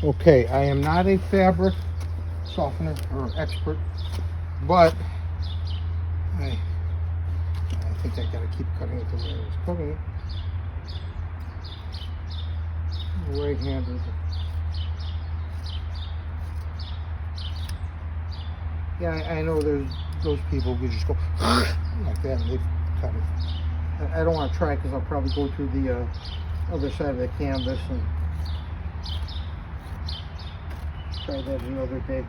Okay, I am not a fabric softener or expert, but I think I gotta keep cutting it the way I was cutting it. Right-handed. Yeah, I know there's those people who just go like that and they cut it. I don't want to try because I'll probably go to the other side of the canvas and try that another day.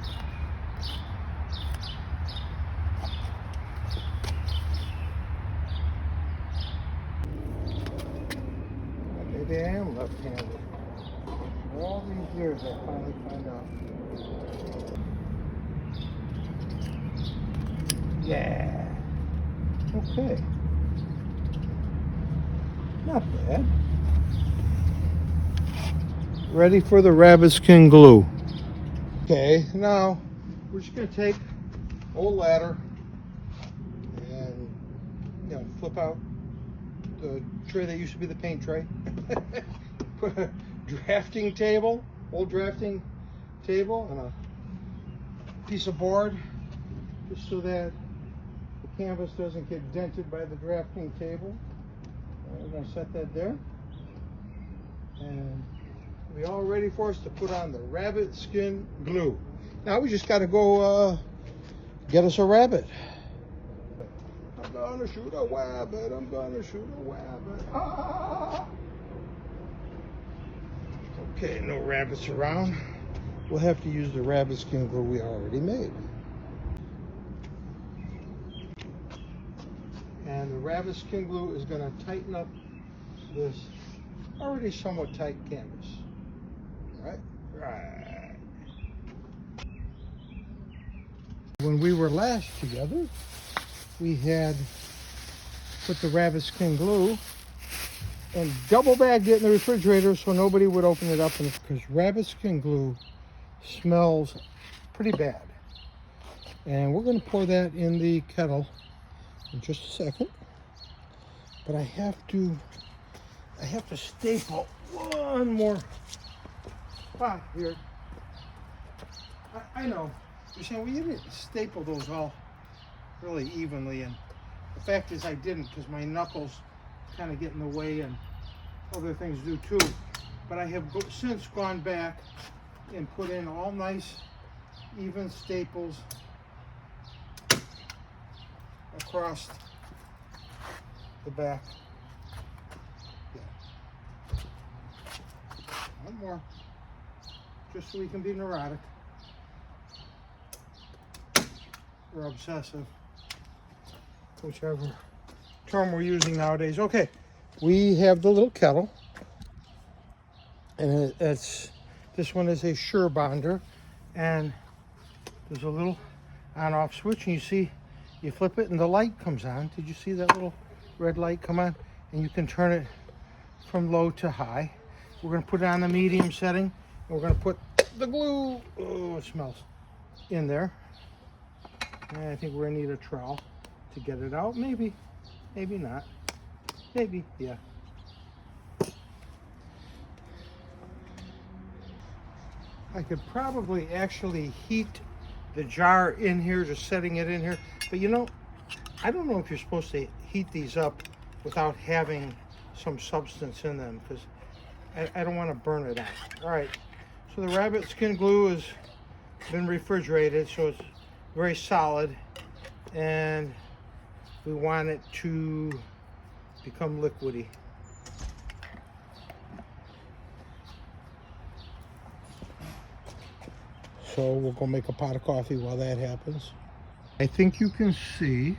Maybe I am left-handed. All these years I finally find out. Yeah. Okay. Not bad. Ready for the rabbit skin glue. Okay, now we're just going to take old ladder and flip out the tray that used to be the paint tray. Put a drafting table, old drafting table, and a piece of board just so that the canvas doesn't get dented by the drafting table. We're going to set that there. And we're all ready for us to put on the rabbit skin glue. Now we just got to go get us a rabbit. I'm gonna shoot a rabbit. I'm gonna shoot a rabbit. Ah! Okay, no rabbits around. We'll have to use the rabbit skin glue we already made. And the rabbit skin glue is going to tighten up this already somewhat tight canvas. Right. When we were last together, we had put the rabbit skin glue and double bagged it in the refrigerator so nobody would open it up, because rabbit skin glue smells pretty bad. And we're going to pour that in the kettle in just a second. But I have to staple one more spot here. I know. You're saying, well, you didn't staple those all really evenly, and the fact is I didn't, because my knuckles kind of get in the way and other things do too. But I have since gone back and put in all nice even staples across the back. Yeah. One more, just so we can be neurotic or obsessive, whichever term we're using nowadays. Okay, we have the little kettle, and this one is a Sure Bonder, and there's a little on-off switch, and you see, you flip it and the light comes on. Did you see that little red light come on? And you can turn it from low to high. We're going to put it on the medium setting, and we're going to put the glue, oh, it smells, in there. And I think we're going to need a trowel to get it out. Maybe not. Maybe, yeah. I could probably actually heat the jar in here, just setting it in here. But you know, I don't know if you're supposed to heat these up without having some substance in them, because I don't want to burn it out. All right, so the rabbit skin glue has been refrigerated, so it's very solid, and we want it to become liquidy. So we'll go make a pot of coffee while that happens. I think you can see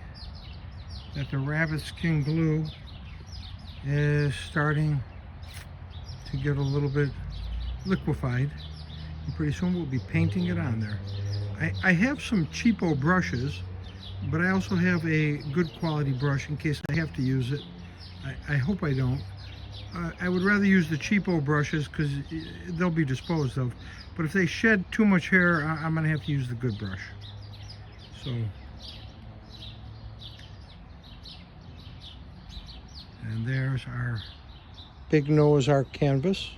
that the rabbit skin glue is starting to get a little bit liquefied, and pretty soon we'll be painting it on there. I have some cheapo brushes, but I also have a good quality brush in case I have to use it. I hope I don't. I would rather use the cheapo brushes because they'll be disposed of, but if they shed too much hair, I'm going to have to use the good brush. So, and there's our big Noah's Ark canvas.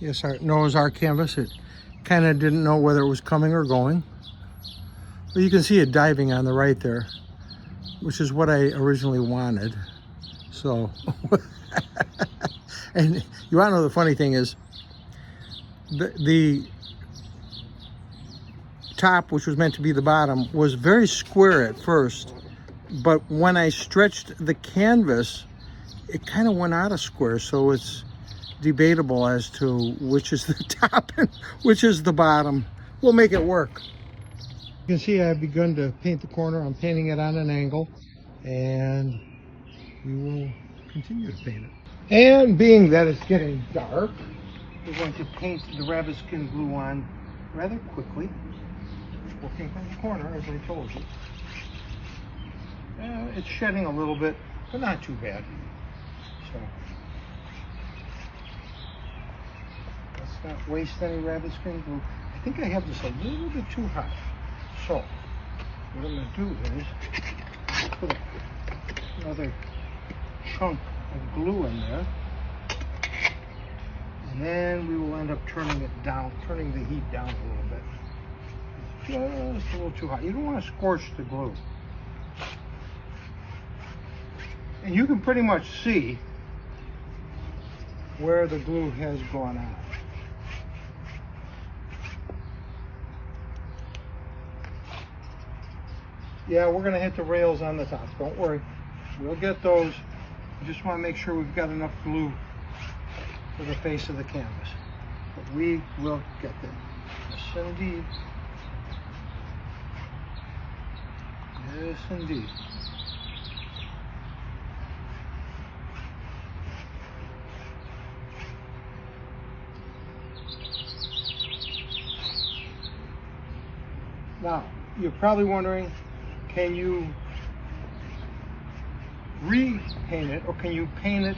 Yes, our Noah's Ark canvas. It kind of didn't know whether it was coming or going. But you can see it diving on the right there, which is what I originally wanted. So, and you want to know the funny thing is, the top, which was meant to be the bottom, was very square at first, but when I stretched the canvas, it kind of went out of square, so it's debatable as to which is the top and which is the bottom. We'll make it work. You can see I've begun to paint the corner. I'm painting it on an angle, and we will continue to paint it. And being that it's getting dark, we're going to paint the rabbit skin glue on rather quickly, working from the corner as I told you. It's shedding a little bit, but not too bad. So let's not waste any rabbit skin glue. I think I have this a little bit too hot. So what I'm going to do is put another chunk of glue in there, and then we will end up turning it down, turning the heat down a little bit. It's just a little too hot. You don't want to scorch the glue. And you can pretty much see where the glue has gone on. Yeah, we're going to hit the rails on the top. Don't worry. We'll get those. We just want to make sure we've got enough glue for the face of the canvas. But we will get there. Yes, indeed. Yes, indeed. Now, you're probably wondering, can you repaint it, or can you paint it,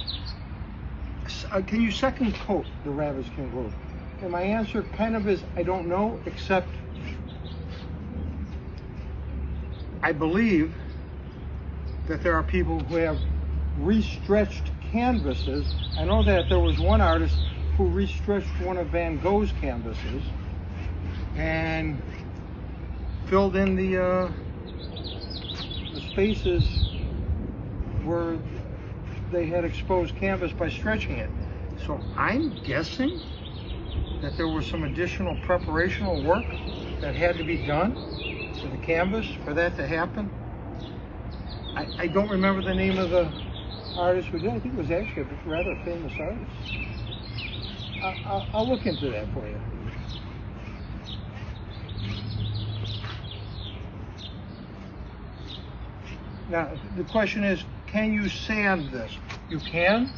can you second coat the rabbit skin glue? And my answer kind of is, I don't know, except I believe that there are people who have restretched canvases. I know that there was one artist who restretched one of Van Gogh's canvases and filled in the spaces where they had exposed canvas by stretching it. So I'm guessing that there was some additional preparational work that had to be done to the canvas for that to happen. I don't remember the name of the artist who did. I think it was actually a rather famous artist. I'll look into that for you. Now, the question is, can you sand this? You can,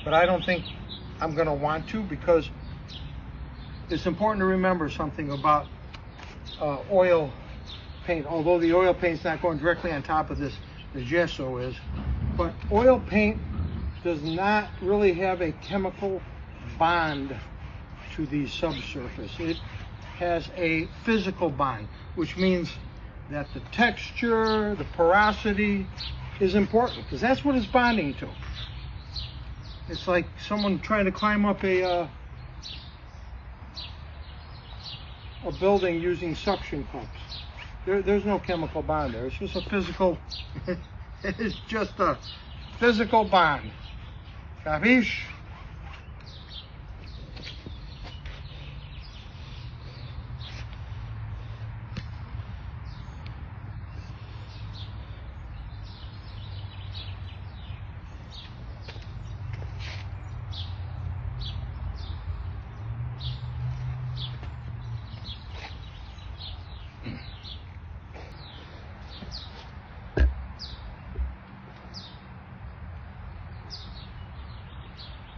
but I don't think I'm going to want to, because it's important to remember something about oil paint. Although the oil paint's not going directly on top of this, the gesso is. But oil paint does not really have a chemical bond to the subsurface. It has a physical bond, which means that the texture, the porosity is important, because that's what it's bonding to. It's like someone trying to climb up a building using suction cups. There's no chemical bond there. It's just a physical, it's just a physical bond. Capiche?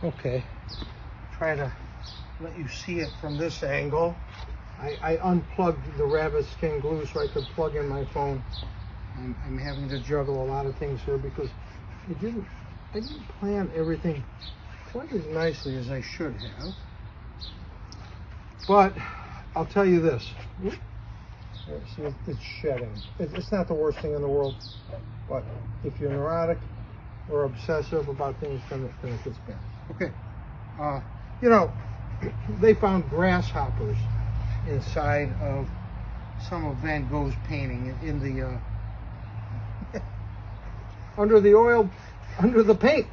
Okay, try to let you see it from this angle. I unplugged the rabbit skin glue so I could plug in my phone. I'm having to juggle a lot of things here because I didn't plan everything quite as nicely as I should have. But I'll tell you this. See, it's shedding. It's not the worst thing in the world, but if you're neurotic or obsessive about things, then it gets bad. Okay. You know, they found grasshoppers inside of some of Van Gogh's painting in the under the oil, under the paint.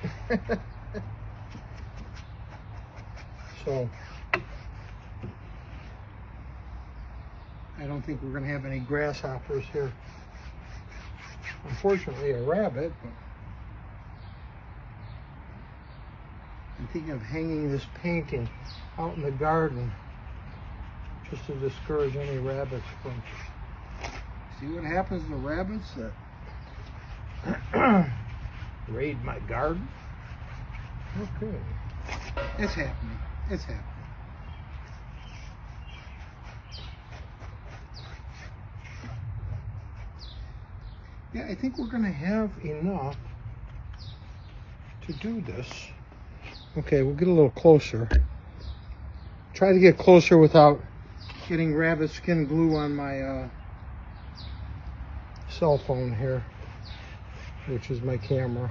So I don't think we're going to have any grasshoppers here. Unfortunately, a rabbit. But I'm thinking of hanging this painting out in the garden just to discourage any rabbits from. See what happens to rabbits that raid my garden? Okay. It's happening. It's happening. Yeah, I think we're going to have enough to do this. Okay, we'll get a little closer. Try to get closer without getting rabbit skin glue on my cell phone here, which is my camera.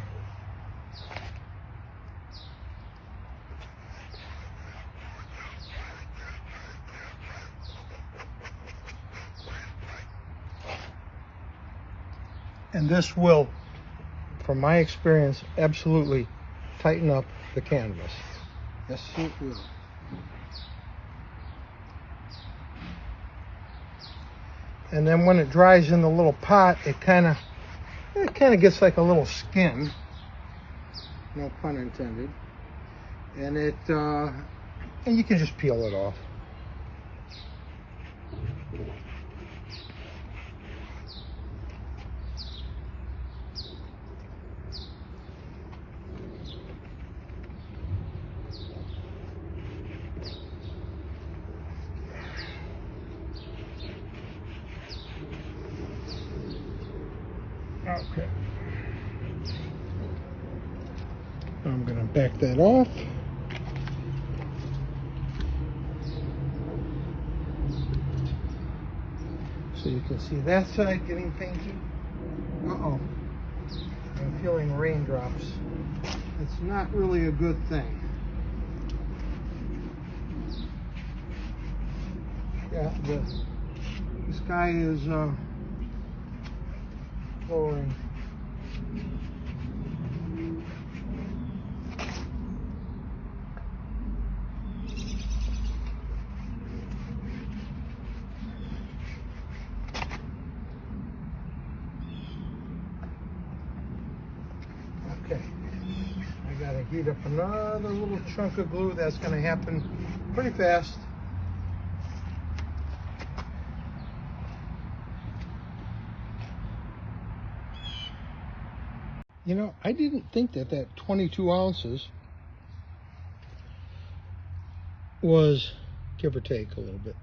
And this will, from my experience, absolutely tighten up the canvas. Yes, it will. And then when it dries in the little pot, it kind of gets like a little skin. No pun intended. And and you can just peel it off. Okay. I'm going to back that off. So you can see that side getting painted. Uh-oh. I'm feeling raindrops. It's not really a good thing. Yeah, the sky is lowering. Okay, I gotta heat up another little chunk of glue. That's gonna happen pretty fast. You know, I didn't think that 22 ounces was, give or take a little bit,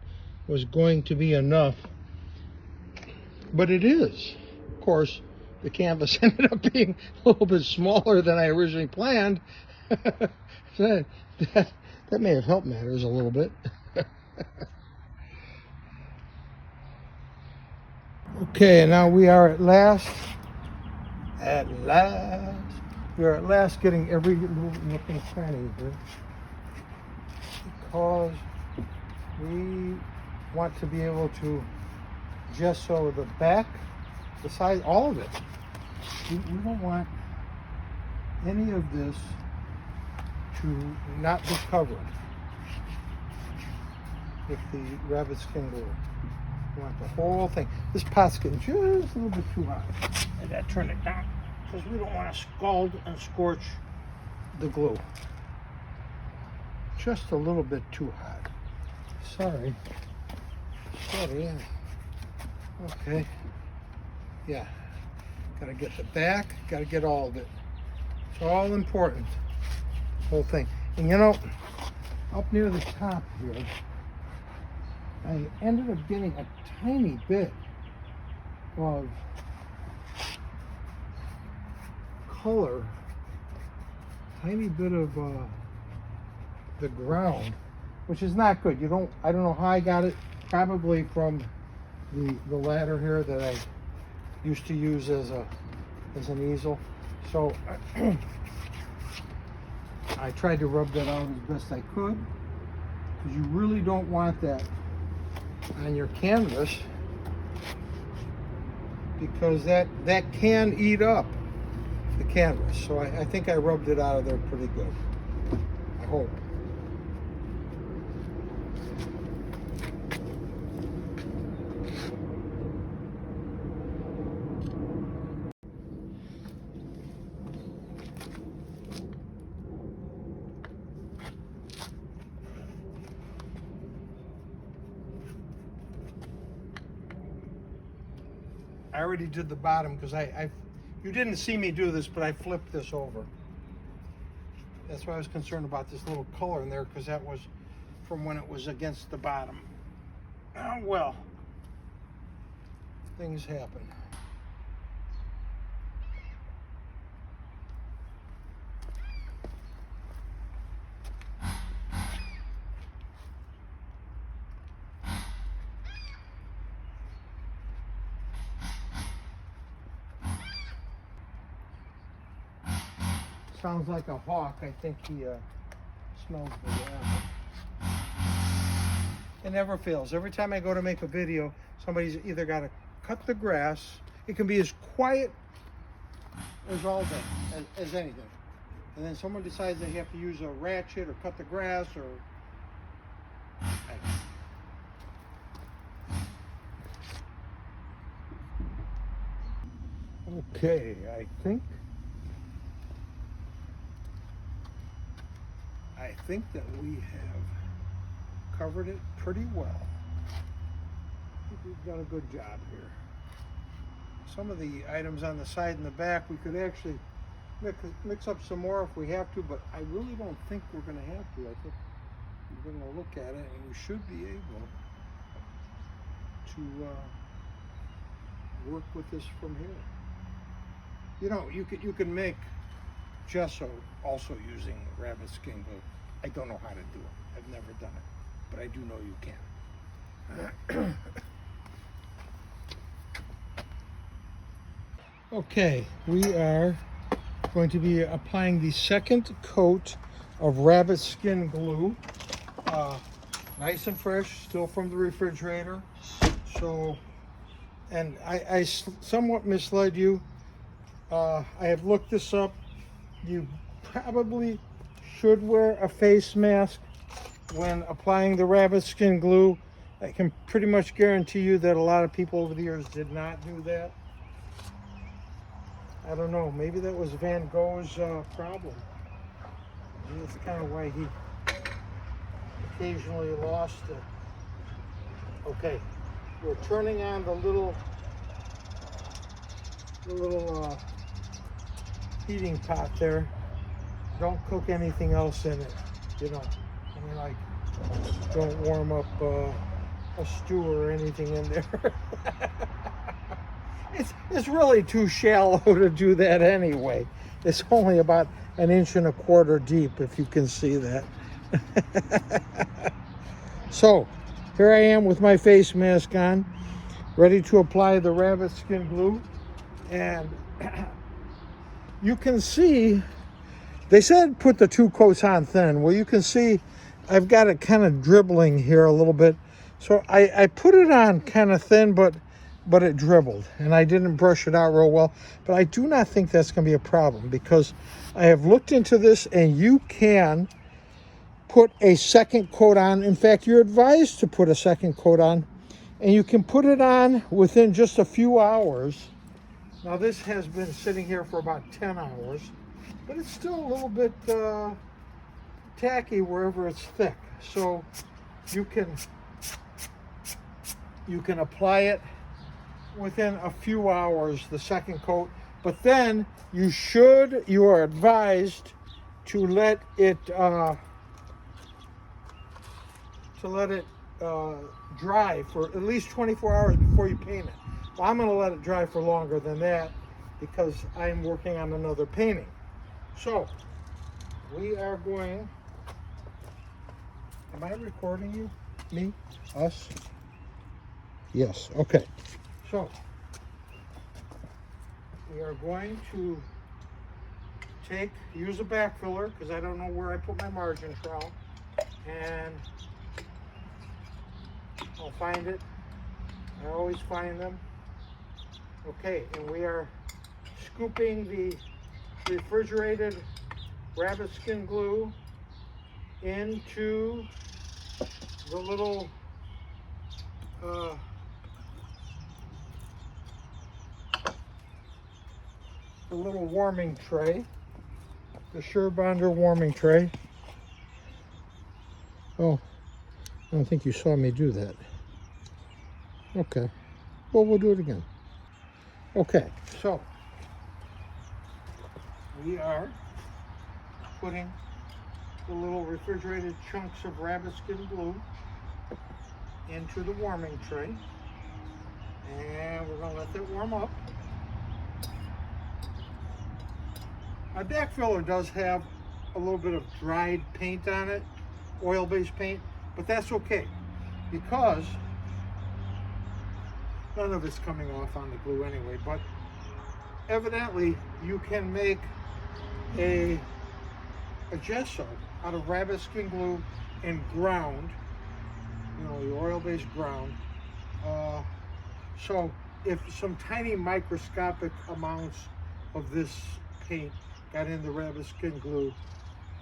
was going to be enough. But it is. Of course, the canvas ended up being a little bit smaller than I originally planned. that may have helped matters a little bit. Okay, and now we are at last getting every little nook and cranny here, because we want to be able to gesso the back, the side, all of it. We don't want any of this to not be covered with the rabbit skin glue. We want the whole thing. This pot's getting just a little bit too hot. I gotta turn it down because we don't want to scald and scorch the glue. Just a little bit too hot. Sorry. Okay. Yeah. Gotta get the back, gotta get all of it. It's all important. The whole thing. And you know, up near the top here, I ended up getting a tiny bit of color, tiny bit of the ground, which is not good. I don't know how I got it, probably from the ladder here that I used to use as an easel. So I tried to rub that out as best I could, because you really don't want that on your canvas, because that can eat up the canvas. So I think I rubbed it out of there pretty good, I hope. I already did the bottom because you didn't see me do this, but I flipped this over. That's why I was concerned about this little color in there, because that was from when it was against the bottom. Oh, well, things happen. Sounds like a hawk. I think he smells the water. It never fails. Every time I go to make a video, somebody's either got to cut the grass. It can be as quiet as all day, as anything. And then someone decides they have to use a ratchet or cut the grass or... Okay, I think that we have covered it pretty well. I think we've done a good job here. Some of the items on the side and the back, we could actually mix up some more if we have to, but I really don't think we're going to have to. I think we're going to look at it and we should be able to work with this from here. You know, you can make gesso also using rabbit skin glue. I don't know how to do it. I've never done it, but I do know you can. Okay, we are going to be applying the second coat of rabbit skin glue. Nice and fresh, still from the refrigerator. So, and I somewhat misled you. I have looked this up. You probably should wear a face mask when applying the rabbit skin glue. I can pretty much guarantee you that a lot of people over the years did not do that. I don't know, maybe that was Van Gogh's problem. Maybe that's kind of why he occasionally lost it. Okay, we're turning on the little heating pot there. Don't cook anything else in it, you know. I mean, like, don't warm up a stew or anything in there. It's really too shallow to do that anyway. It's only about 1.25 inches deep, if you can see that. So, here I am with my face mask on, ready to apply the rabbit skin glue. And you can see, they said put the 2 coats on thin. Well, you can see I've got it kind of dribbling here a little bit. So I put it on kind of thin, but it dribbled, and I didn't brush it out real well. But I do not think that's going to be a problem, because I have looked into this, and you can put a second coat on. In fact, you're advised to put a second coat on, and you can put it on within just a few hours. Now, this has been sitting here for about 10 hours, but it's still a little bit tacky wherever it's thick. So you can apply it within a few hours, the second coat, but then you are advised to let it dry for at least 24 hours before you paint it. Well, I'm going to let it dry for longer than that because I'm working on another painting. So we are going, am I recording you? Me? Us? Yes, okay. So, we are going to use a back filler, because I don't know where I put my margin trowel, and I'll find it. I always find them. Okay, and we are scooping the refrigerated rabbit skin glue into the little warming tray, the Surebonder warming tray. Oh, I don't think you saw me do that. Okay, well, we'll do it again. Okay, so we are putting the little refrigerated chunks of rabbit skin glue into the warming tray, and we're going to let that warm up. My back filler does have a little bit of dried paint on it, oil-based paint, but that's okay, because none of it's coming off on the glue anyway. But evidently you can make a gesso out of rabbit skin glue and ground, you know, the oil-based ground. So if some tiny microscopic amounts of this paint got in the rabbit skin glue,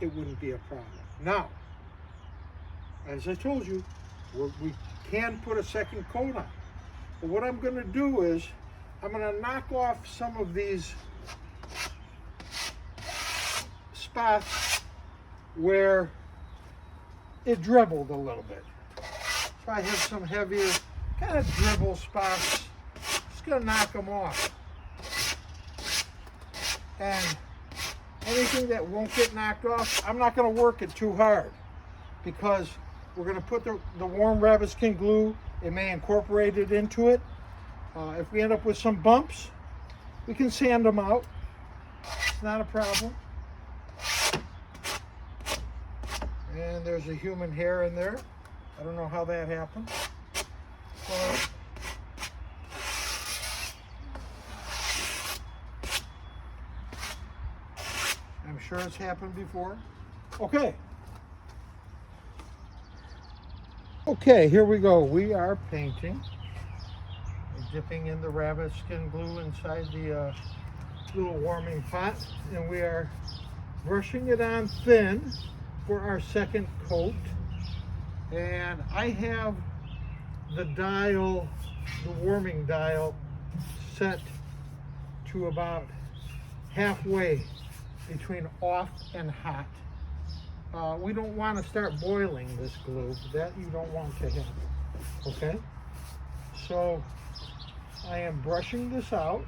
it wouldn't be a problem. Now, as I told you, we can put a second coat on. But what I'm going to do is I'm going to knock off some of these spots where it dribbled a little bit. So I have some heavier kind of dribble spots. Just going to knock them off. And anything that won't get knocked off, I'm not going to work it too hard, because we're going to put the warm rabbit skin glue. It may incorporate it into it. If we end up with some bumps, we can sand them out. It's not a problem. And there's a human hair in there. I don't know how that happened. I'm sure it's happened before. Okay. Okay, here we go. We are painting. We're dipping in the rabbit skin glue inside the little warming pot, and we are brushing it on thin for our second coat. And I have the dial, the warming dial, set to about halfway between off and hot. We don't want to start boiling this glue. That you don't want to happen. Okay? So I am brushing this out.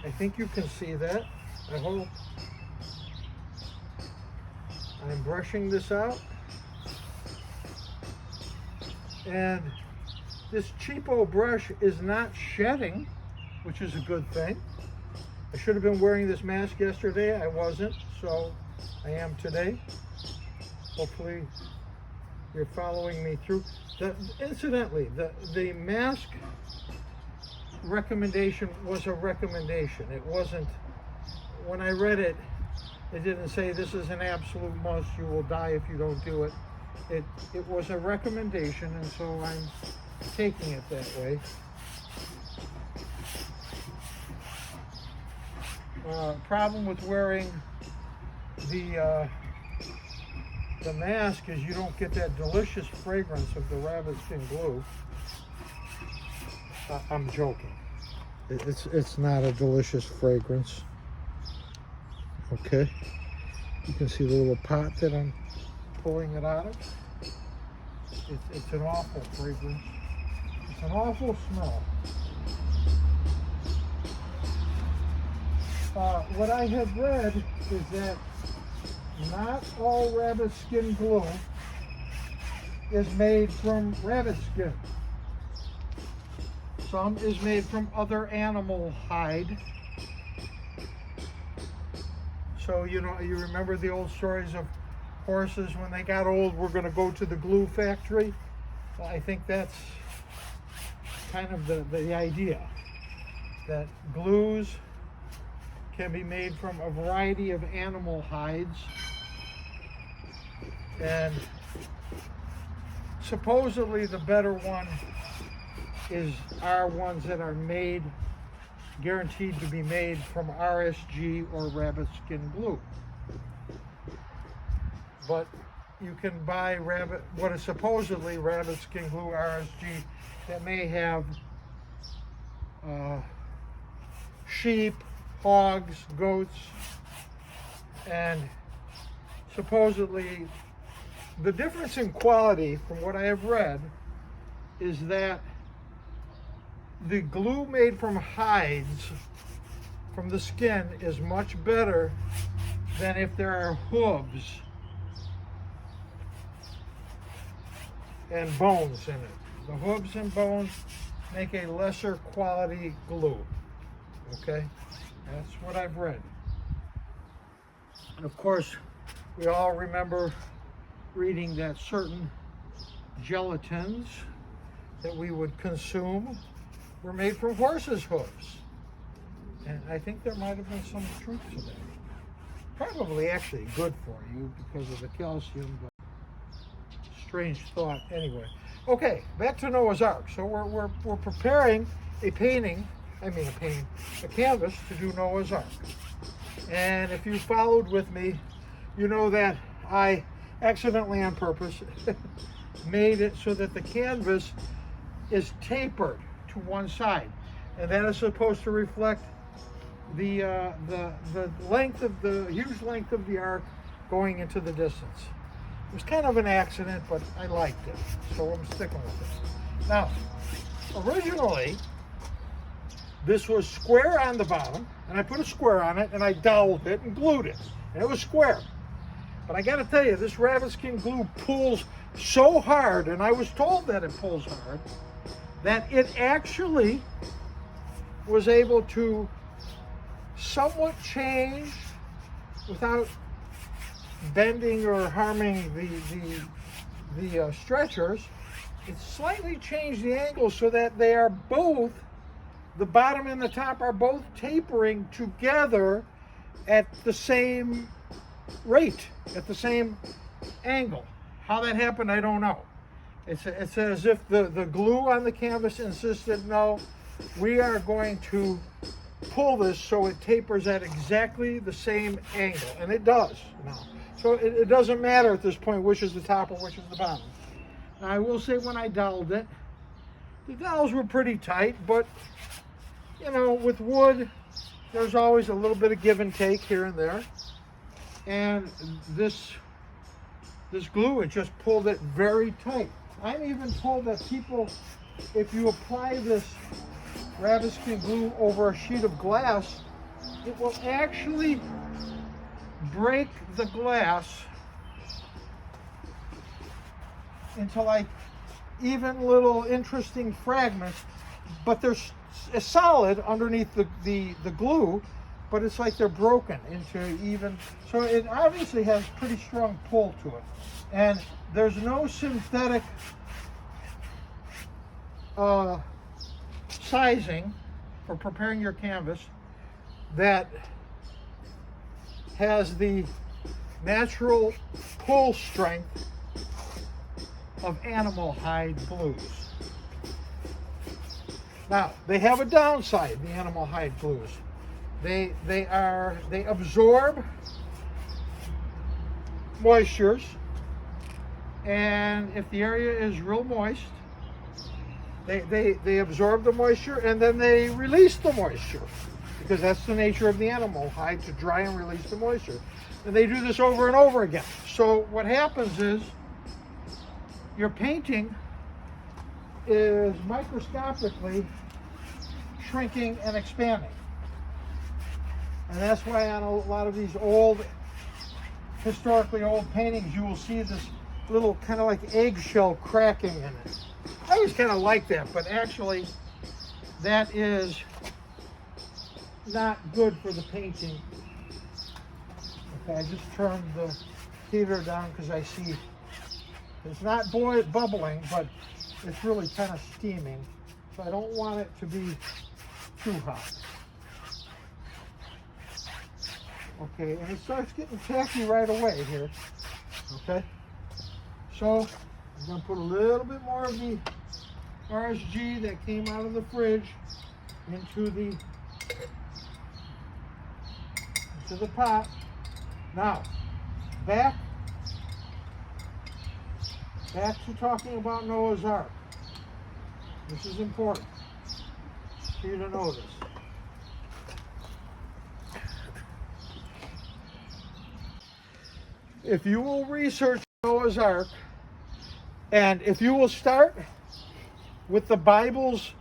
I think you can see that. I hope. I'm brushing this out. And this cheapo brush is not shedding, which is a good thing. I should have been wearing this mask yesterday. I wasn't, so I am today. Hopefully you're following me through. Incidentally, the mask recommendation was a recommendation. It wasn't, when I read it, it didn't say this is an absolute must, you will die if you don't do it. It was a recommendation, and so I'm taking it that way. Problem with wearing the mask is you don't get that delicious fragrance of the rabbit skin glue. I'm joking. It's not a delicious fragrance. Okay, you can see the little pot that I'm pulling it out of. It's an awful fragrance. It's an awful smell. What I have read is that not all rabbit skin glue is made from rabbit skin. Some is made from other animal hide. So, you know, you remember the old stories of horses when they got old, we're going to go to the glue factory. Well, I think that's kind of the idea that glues can be made from a variety of animal hides, and supposedly the better one are ones that are made, guaranteed to be made from RSG or rabbit skin glue. But you can buy what is supposedly rabbit skin glue RSG that may have sheep, hogs, goats, and supposedly the difference in quality, from what I have read, is that the glue made from hides, from the skin, is much better than if there are hooves and bones in it. The hooves and bones make a lesser quality glue. Okay? That's what I've read. And of course, we all remember reading that certain gelatins that we would consume were made from horses' hooves. And I think there might have been some truth to that. Probably actually good for you because of the calcium, but strange thought anyway. Okay, back to Noah's Ark. So we're preparing a canvas to do Noah's Ark. And if you followed with me, you know that I accidentally, on purpose, made it so that the canvas is tapered to one side, and that is supposed to reflect the length of the huge length of the ark going into the distance. It was kind of an accident, but I liked it, so I'm sticking with it. Now, originally, this was square on the bottom, and I put a square on it, and I doweled it and glued it, and it was square. But I got to tell you, this rabbit skin glue pulls so hard, and I was told that it pulls hard, that it actually was able to somewhat change, without bending or harming the stretchers, it slightly changed the angle so that they are both, the bottom and the top are both tapering together at the same rate, at the same angle. How that happened, I don't know. It's as if the glue on the canvas insisted, no, we are going to pull this so it tapers at exactly the same angle. And it does now. So it doesn't matter at this point which is the top or which is the bottom. Now, I will say when I doweled it, the dowels were pretty tight, but you know, with wood, there's always a little bit of give and take here and there. And this glue, it just pulled it very tight. I'm even told that people, if you apply this rabbit skin glue over a sheet of glass, it will actually break the glass into like even little interesting fragments, but they're solid underneath the glue, but it's like they're broken into even, so it obviously has pretty strong pull to it. And there's no synthetic sizing for preparing your canvas that has the natural pull strength of animal hide glues. Now, they have a downside, the animal hide glues. They absorb moistures, and if the area is real moist, they absorb the moisture and then they release the moisture, because that's the nature of the animal hide, to dry and release the moisture. And they do this over and over again. So what happens is your painting is microscopically shrinking and expanding. And that's why on a lot of these old, historically old paintings, you will see this little kind of like eggshell cracking in it. I always kind of like that, but actually that is not good for the painting. Okay, I just turned the heater down because I see it's not bubbling, but it's really kind of steaming. So I don't want it to be too hot. Okay, and it starts getting tacky right away here. Okay, so I'm going to put a little bit more of the RSG that came out of the fridge into the pot. Now, back to talking about Noah's Ark. This is important for you to know this. If you will research Noah's Ark, and if you will start with the Bible's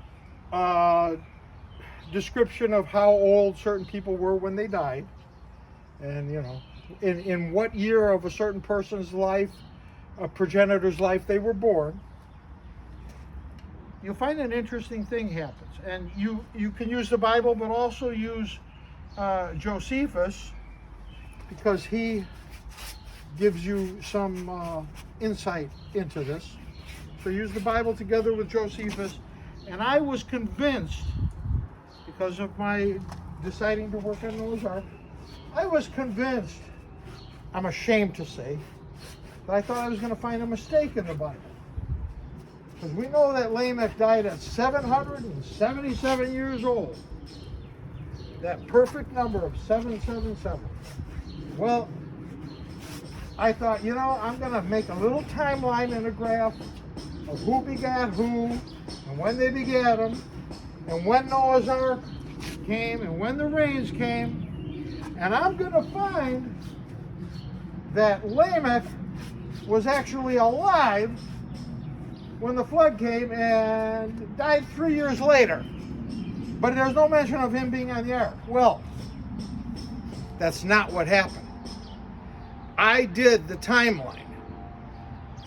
description of how old certain people were when they died, and you know, in what year of a certain person's life, a progenitor's life, they were born, you'll find an interesting thing happens. And you can use the Bible, but also use Josephus, because he gives you some insight into this. So use the Bible together with Josephus. And I was convinced, because of my deciding to work on Noah's Ark, I was convinced, I'm ashamed to say, that I thought I was going to find a mistake in the Bible. Because we know that Lamech died at 777 years old. That perfect number of 777. Well, I thought, you know, I'm going to make a little timeline and a graph of who begat who, and when they begat them, and when Noah's Ark came, and when the rains came, and I'm going to find that Lamech was actually alive when the flood came and died 3 years later. But there's no mention of him being on the ark. Well, that's not what happened. I did the timeline.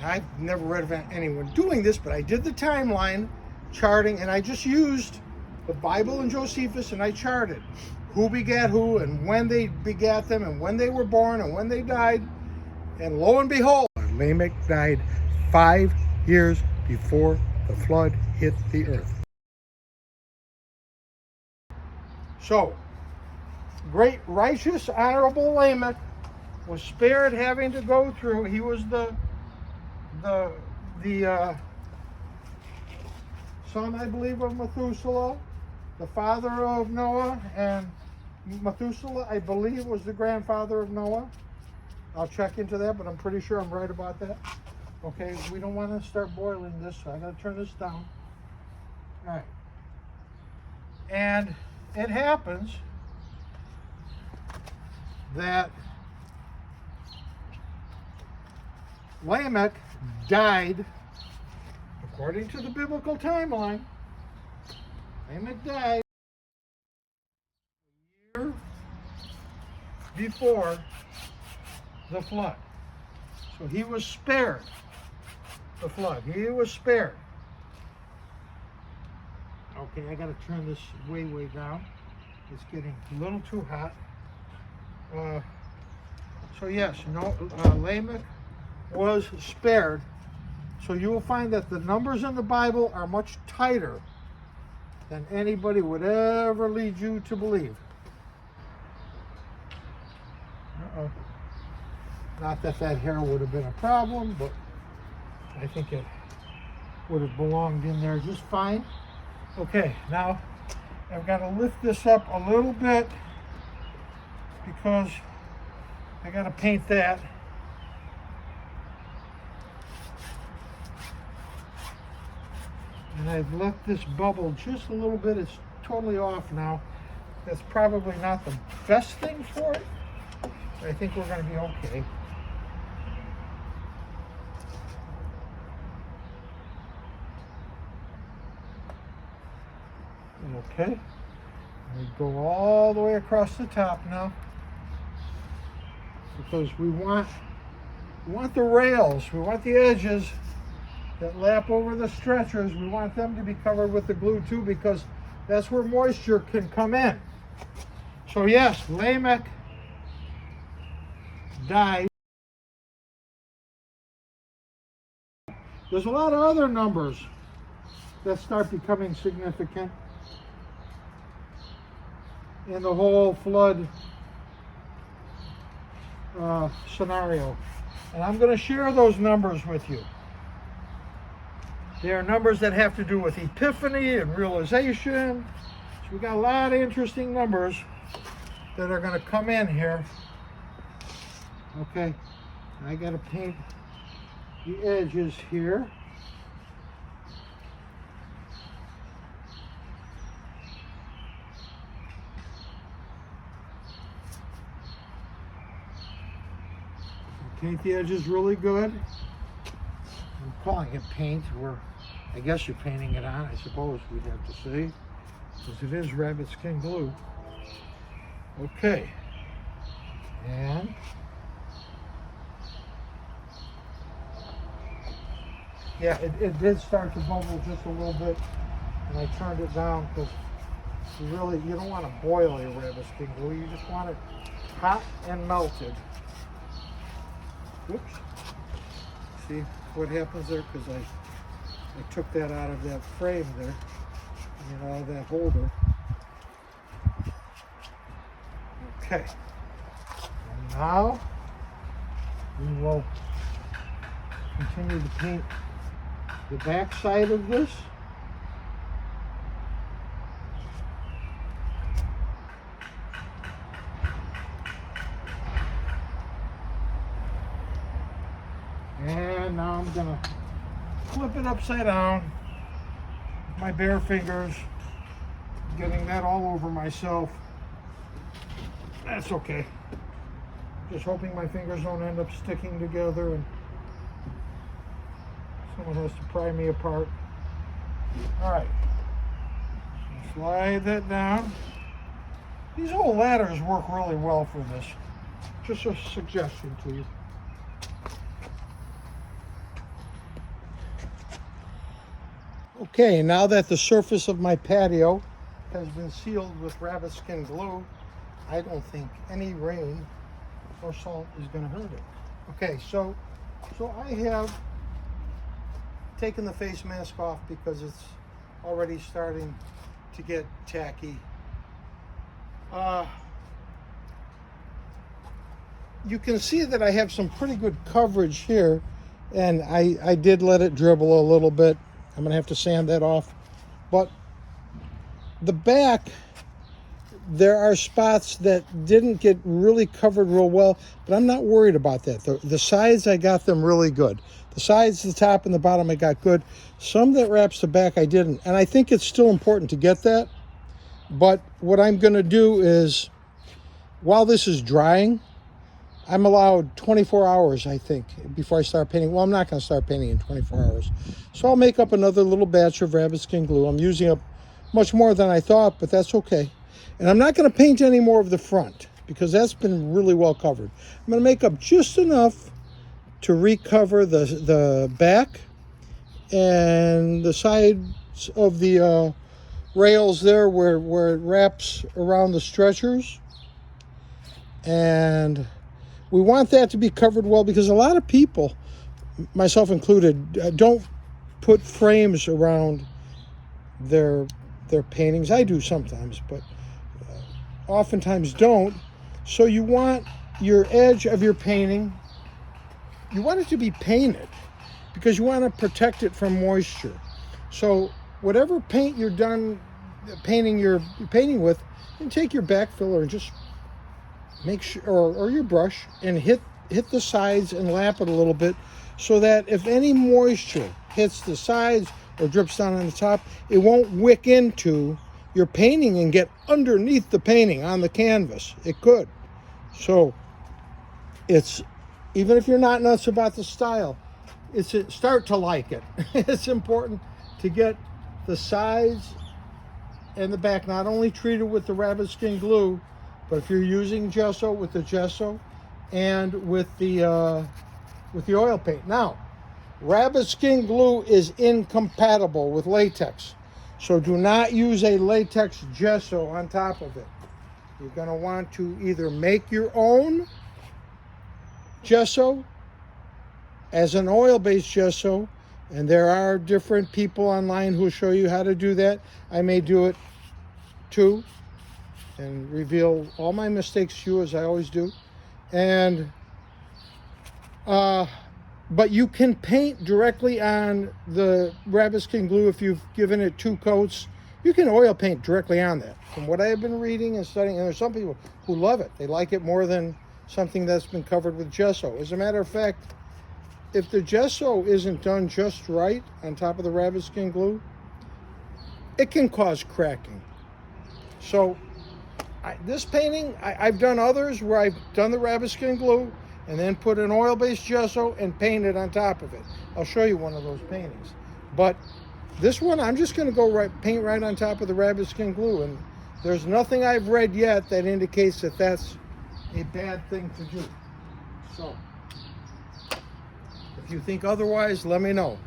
I've never read of anyone doing this, but I did the timeline charting, and I just used the Bible and Josephus, and I charted who begat who, and when they begat them, and when they were born, and when they died. And lo and behold, Lamech died 5 years before the flood hit the earth. So, great, righteous, honorable Lamech was spared having to go through. He was the son, I believe, of Methuselah, the father of Noah, and Methuselah, I believe, was the grandfather of Noah. I'll check into that, but I'm pretty sure I'm right about that. Okay, we don't want to start boiling this, so I got to turn this down. All right. And it happens that Lamech died, according to the biblical timeline, Lamech died a year before the flood. So he was spared the flood. He was spared. Okay, I got to turn this way down. It's getting a little too hot. So yes, Lamech was spared. So you will find that the numbers in the Bible are much tighter than anybody would ever lead you to believe. Uh-oh. Not that hair would have been a problem, but I think it would have belonged in there just fine. Okay, now I've got to lift this up a little bit because I got to paint that. And I've let this bubble just a little bit. It's totally off now. That's probably not the best thing for it, but I think we're going to be okay. Okay, we go all the way across the top now, because we want the rails, we want the edges that lap over the stretchers, we want them to be covered with the glue too, because that's where moisture can come in. So yes, Lamech died. There's a lot of other numbers that start becoming significant in the whole flood scenario. And I'm going to share those numbers with you. They are numbers that have to do with epiphany and realization. So we got a lot of interesting numbers that are going to come in here. Okay, I got to paint the edges here. Paint the edges really good. I'm calling it paint, or I guess you're painting it on, I suppose we'd have to say, because it is rabbit skin glue. Okay, and yeah, it did start to bubble just a little bit, and I turned it down because you don't want to boil your rabbit skin glue. You just want it hot and melted. Whoops. See what happens there? Because I took that out of that frame there, that holder. Okay. And now we will continue to paint the back side of this. And now I'm gonna flip it upside down with my bare fingers, getting that all over myself. That's okay. Just hoping my fingers don't end up sticking together and someone has to pry me apart. All right, slide that down. These old ladders work really well for this. Just a suggestion to you. Okay, now that the surface of my patio has been sealed with rabbit skin glue, I don't think any rain or salt is going to hurt it. Okay, so I have taken the face mask off because it's already starting to get tacky. You can see that I have some pretty good coverage here, and I did let it dribble a little bit. I'm going to have to sand that off. But the back, there are spots that didn't get really covered real well, but I'm not worried about that. The sides, I got them really good. The sides, the top, and the bottom, I got good. Some that wraps the back, I didn't. And I think it's still important to get that. But what I'm going to do is, while this is drying, I'm allowed 24 hours, I think, before I start painting. Well, I'm not going to start painting in 24 hours. So I'll make up another little batch of rabbit skin glue. I'm using up much more than I thought, but that's okay. And I'm not going to paint any more of the front because that's been really well covered. I'm going to make up just enough to recover the back and the sides of the rails there where it wraps around the stretchers. And we want that to be covered well because a lot of people, myself included, don't put frames around their paintings. I do sometimes, but oftentimes don't. So you want your edge of your painting, you want it to be painted because you want to protect it from moisture. So whatever paint you're done painting your painting with, you take your back filler and just make sure, or your brush, and hit the sides and lap it a little bit so that if any moisture hits the sides or drips down on the top, it won't wick into your painting and get underneath the painting on the canvas. It could. So it's, even if you're not nuts about the style, start to like it. It's important to get the sides and the back not only treated with the rabbit skin glue, but if you're using gesso, with the gesso and with the oil paint. Now, rabbit skin glue is incompatible with latex, so do not use a latex gesso on top of it. You're going to want to either make your own gesso as an oil-based gesso And there are different people online who show you how to do that. I may do it too and reveal all my mistakes to you, as I always do. And but you can paint directly on the rabbit skin glue if you've given it 2 coats. You can oil paint directly on that. From what I have been reading and studying, and there's some people who love it. They like it more than something that's been covered with gesso. As a matter of fact, if the gesso isn't done just right on top of the rabbit skin glue, it can cause cracking. So this painting, I've done others where I've done the rabbit skin glue and then put an oil-based gesso and painted on top of it. I'll show you one of those paintings. But this one, I'm just going to go paint right on top of the rabbit skin glue, and there's nothing I've read yet that indicates that that's a bad thing to do. So if you think otherwise, let me know.